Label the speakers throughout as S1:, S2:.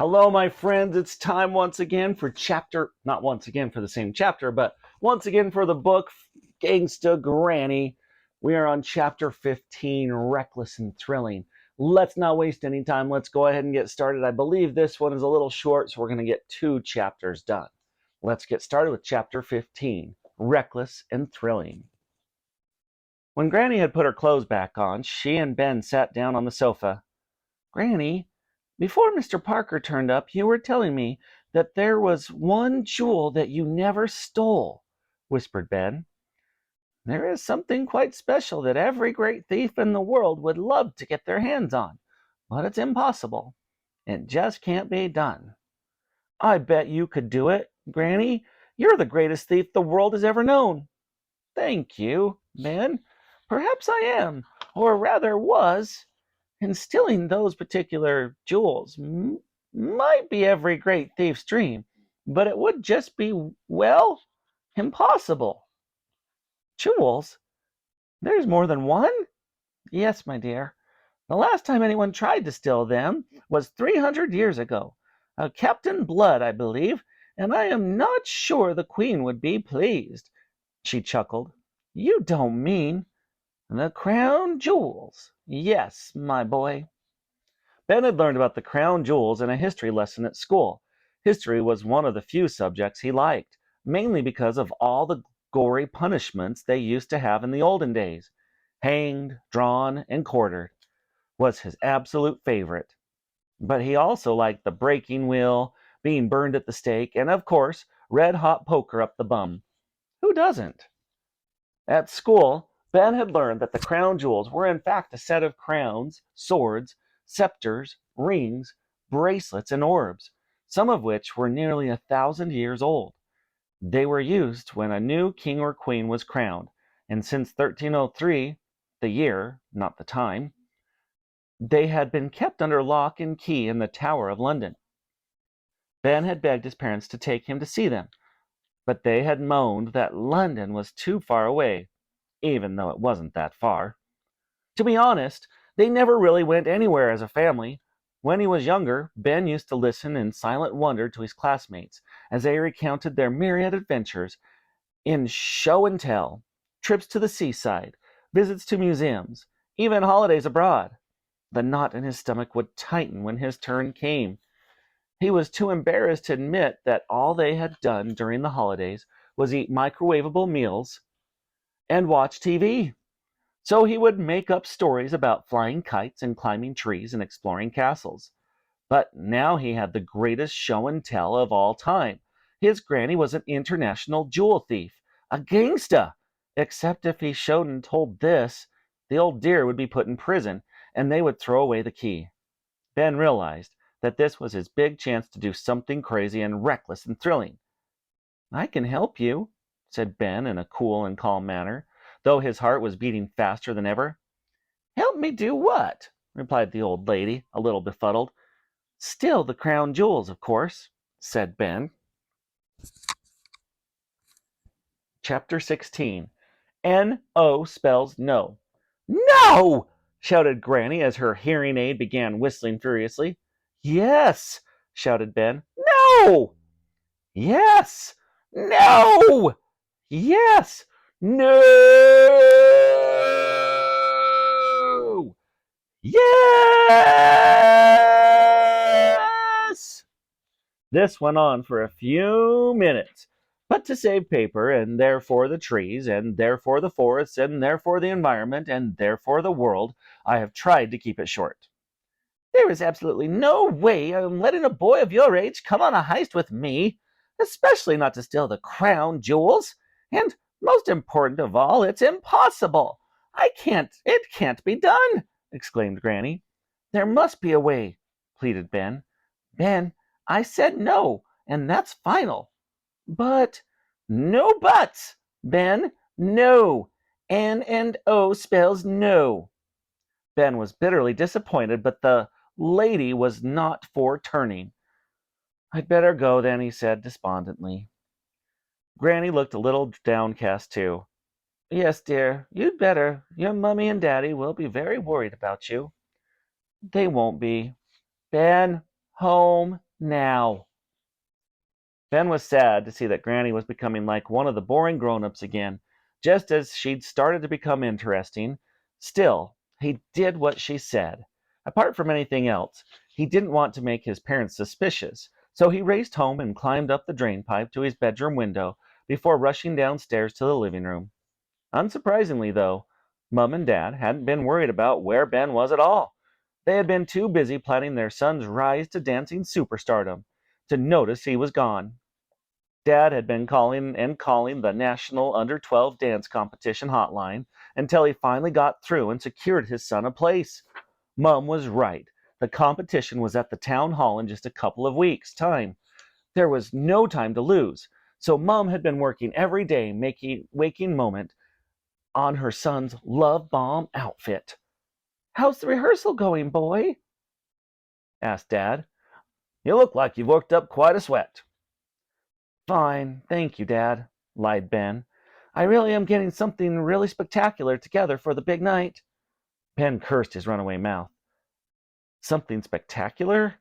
S1: Hello, my friends. It's time once again for not once again for the same chapter, but once again for the book Gangster Granny. We are on chapter 15, Reckless and Thrilling. Let's not waste any time. Let's go ahead and get started. I believe this one is a little short, so we're going to get 2 chapters done. Let's get started with chapter 15, Reckless and Thrilling. When Granny had put her clothes back on, she and Ben sat down on the sofa. Granny, before Mr. Parker turned up, you were telling me that there was one jewel that you never stole, whispered Ben. There is something quite special that every great thief in the world would love to get their hands on, but it's impossible. It just can't be done. I bet you could do it, Granny. You're the greatest thief the world has ever known. Thank you, Ben. Perhaps I am, or rather was. And stealing those particular jewels might be every great thief's dream, but it would just be, well, impossible. Jewels? There's more than one? Yes, my dear. The last time anyone tried to steal them was 300 years ago. A Captain Blood, I believe, and I am not sure the Queen would be pleased. She chuckled. You don't mean the crown jewels? Yes, my boy. Ben had learned about the crown jewels in a history lesson at school. History was one of the few subjects he liked, mainly because of all the gory punishments they used to have in the olden days. Hanged, drawn, and quartered was his absolute favorite. But he also liked the breaking wheel, being burned at the stake, and of course, red-hot poker up the bum. Who doesn't? At school, Ben had learned that the crown jewels were in fact a set of crowns, swords, scepters, rings, bracelets, and orbs, some of which were nearly 1,000 years old. They were used when a new king or queen was crowned, and since 1303, the year, not the time, they had been kept under lock and key in the Tower of London. Ben had begged his parents to take him to see them, but they had moaned that London was too far away, even though it wasn't that far. To be honest, they never really went anywhere as a family. When he was younger, Ben used to listen in silent wonder to his classmates as they recounted their myriad adventures in show and tell, trips to the seaside, visits to museums, even holidays abroad. The knot in his stomach would tighten when his turn came. He was too embarrassed to admit that all they had done during the holidays was eat microwavable meals and watch TV. So he would make up stories about flying kites and climbing trees and exploring castles. But now he had the greatest show and tell of all time. His granny was an international jewel thief, a gangsta. Except if he showed and told this, the old dear would be put in prison, and they would throw away the key. Ben realized that this was his big chance to do something crazy and reckless and thrilling. I can help you, said Ben in a cool and calm manner, though his heart was beating faster than ever. Help me do what? Replied the old lady, a little befuddled. Steal the crown jewels, of course, said Ben. Chapter 16. N-O spells no. No! Shouted Granny as her hearing aid began whistling furiously. Yes! Shouted Ben. No! Yes! No! Yes! No! Yes! This went on for a few minutes, but to save paper, and therefore the trees, and therefore the forests, and therefore the environment, and therefore the world, I have tried to keep it short. There is absolutely no way I'm letting a boy of your age come on a heist with me, especially not to steal the crown jewels. And most important of all, it's impossible. It can't be done, exclaimed Granny. There must be a way, pleaded Ben. Ben, I said no, and that's final. But, no buts, Ben, no. N and O spells no. Ben was bitterly disappointed, but the lady was not for turning. I'd better go then, he said despondently. Granny looked a little downcast too. Yes, dear, you'd better. Your mummy and daddy will be very worried about you. They won't be. Ben, home, Now." Ben was sad to see that Granny was becoming like one of the boring grown-ups again, just as she'd started to become interesting. Still, he did what she said. Apart from anything else, he didn't want to make his parents suspicious, so he raced home and climbed up the drain pipe to his bedroom window before rushing downstairs to the living room. Unsurprisingly, though, Mum and Dad hadn't been worried about where Ben was at all. They had been too busy planning their son's rise to dancing superstardom to notice he was gone. Dad had been calling and calling the National Under-12 Dance Competition hotline until he finally got through and secured his son a place. Mum was right. The competition was at the town hall in just a couple of weeks' time. There was no time to lose, so Mum had been working every day, making waking moment on her son's love bomb outfit. "How's the rehearsal going, boy?" asked Dad. "You look like you've worked up quite a sweat." "Fine, thank you, Dad," lied Ben. "I really am getting something really spectacular together for the big night." Ben cursed his runaway mouth. Something spectacular?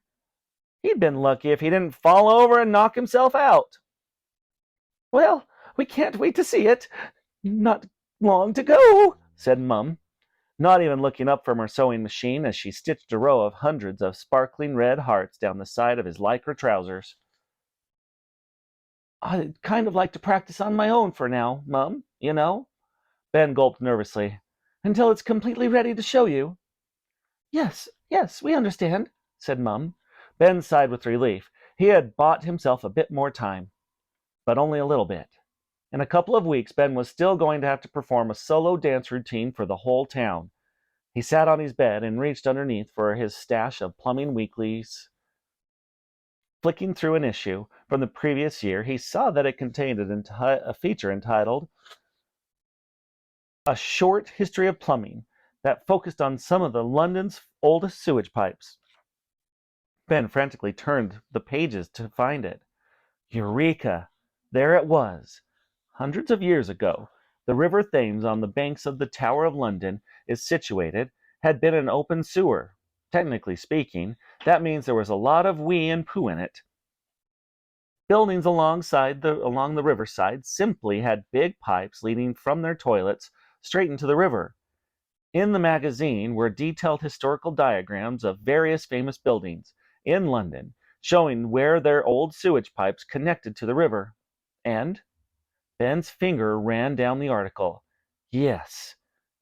S1: He'd been lucky if he didn't fall over and knock himself out. "Well, we can't wait to see it. Not long to go," said Mum, not even looking up from her sewing machine as she stitched a row of hundreds of sparkling red hearts down the side of his lycra trousers. "I'd kind of like to practice on my own for now, Mum, you know." Ben gulped nervously. "Until it's completely ready to show you." "Yes, yes, we understand," said Mum. Ben sighed with relief. He had bought himself a bit more time, but only a little bit. In a couple of weeks, Ben was still going to have to perform a solo dance routine for the whole town. He sat on his bed and reached underneath for his stash of plumbing weeklies. Flicking through an issue from the previous year, he saw that it contained a feature entitled "A Short History of Plumbing" that focused on some of London's oldest sewage pipes. Ben frantically turned the pages to find it. Eureka! There it was. Hundreds of years ago, the River Thames on the banks of the Tower of London is situated, had been an open sewer. Technically speaking, that means there was a lot of wee and poo in it. Buildings along the riverside simply had big pipes leading from their toilets straight into the river. In the magazine were detailed historical diagrams of various famous buildings in London, showing where their old sewage pipes connected to the river. And Ben's finger ran down the article. Yes,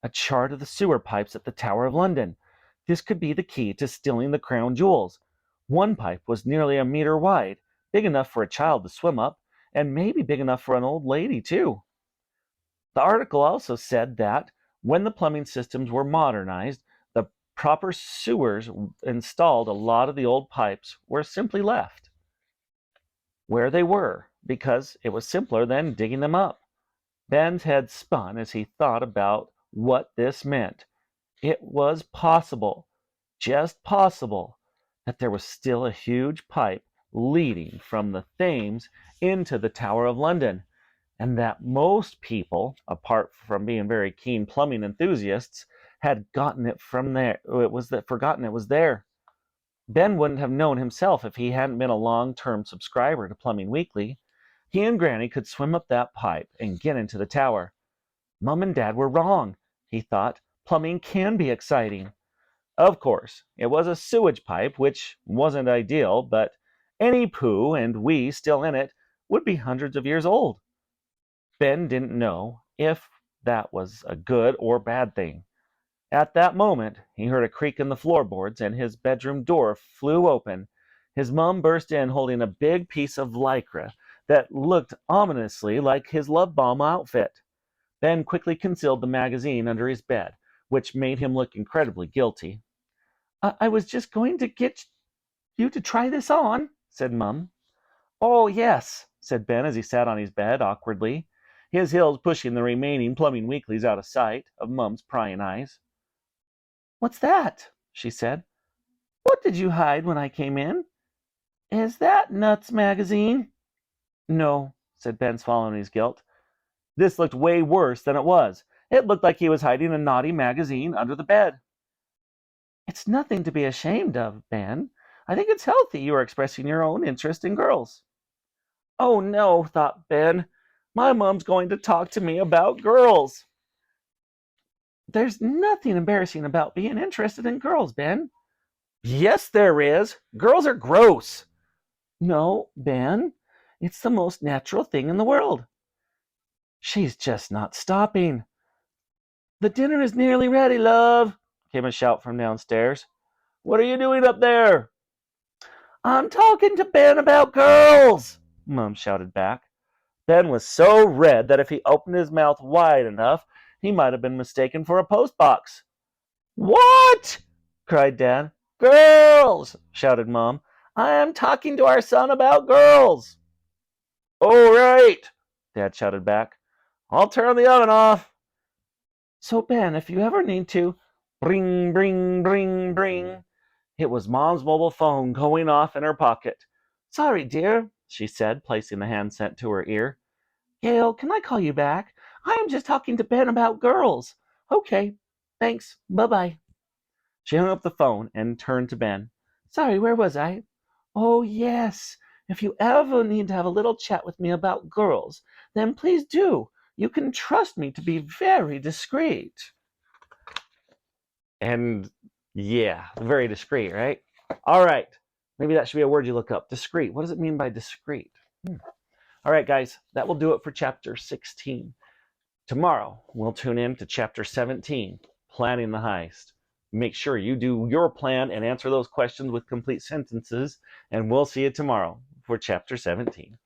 S1: a chart of the sewer pipes at the Tower of London. This could be the key to stealing the crown jewels. One pipe was nearly a meter wide, big enough for a child to swim up, and maybe big enough for an old lady, too. The article also said that when the plumbing systems were modernized, the proper sewers installed, a lot of the old pipes were simply left where they were because it was simpler than digging them up. Ben's head spun as he thought about what this meant. It was possible, just possible, that there was still a huge pipe leading from the Thames into the Tower of London, and that most people, apart from being very keen plumbing enthusiasts, had gotten it from there. Forgotten it was there. Ben wouldn't have known himself if he hadn't been a long-term subscriber to Plumbing Weekly. He and Granny could swim up that pipe and get into the tower. Mum and Dad were wrong, he thought. Plumbing can be exciting. Of course, it was a sewage pipe, which wasn't ideal, but any poo and wee still in it would be hundreds of years old. Ben didn't know if that was a good or bad thing. At that moment, he heard a creak in the floorboards and his bedroom door flew open. His mum burst in holding a big piece of lycra that looked ominously like his love bomb outfit. Ben quickly concealed the magazine under his bed, which made him look incredibly guilty. I was just going to get you to try this on," said Mum. "Oh, yes," said Ben as he sat on his bed awkwardly, his heels pushing the remaining Plumbing Weeklies out of sight of Mum's prying eyes. "What's that?" she said. "What did you hide when I came in? Is that Nuts magazine?" "No," said Ben, swallowing his guilt. This looked way worse than it was. It looked like he was hiding a naughty magazine under the bed. "It's nothing to be ashamed of, Ben. I think it's healthy you are expressing your own interest in girls. Oh no, thought Ben. My mom's going to talk to me about girls. There's nothing embarrassing about being interested in girls, Ben. Yes, there is. Girls are gross. No, Ben. It's the most natural thing in the world. She's just not stopping. The dinner is nearly ready, love, came a shout from downstairs. What are you doing up there? I'm talking to Ben about girls, Mom shouted back. Ben was so red that if he opened his mouth wide enough, he might have been mistaken for a postbox. What? Cried Dad. Girls, shouted Mom. I am talking to our son about girls. All right, Dad shouted back. I'll turn the oven off. So, Ben, if you ever need to, bring, bring, bring, bring. It was Mom's mobile phone going off in her pocket. Sorry, dear, she said, placing the handset to her ear. Gail, can I call you back? I am just talking to Ben about girls. Okay, thanks. Bye-bye. She hung up the phone and turned to Ben. Sorry, where was I? Oh, yes. If you ever need to have a little chat with me about girls, then please do. You can trust me to be very discreet. And yeah, very discreet, right? All right. Maybe that should be a word you look up. Discreet. What does it mean by discreet? All right, guys, that will do it for chapter 16. Tomorrow, we'll tune in to chapter 17, Planning the Heist. Make sure you do your plan and answer those questions with complete sentences, and we'll see you tomorrow for chapter 17.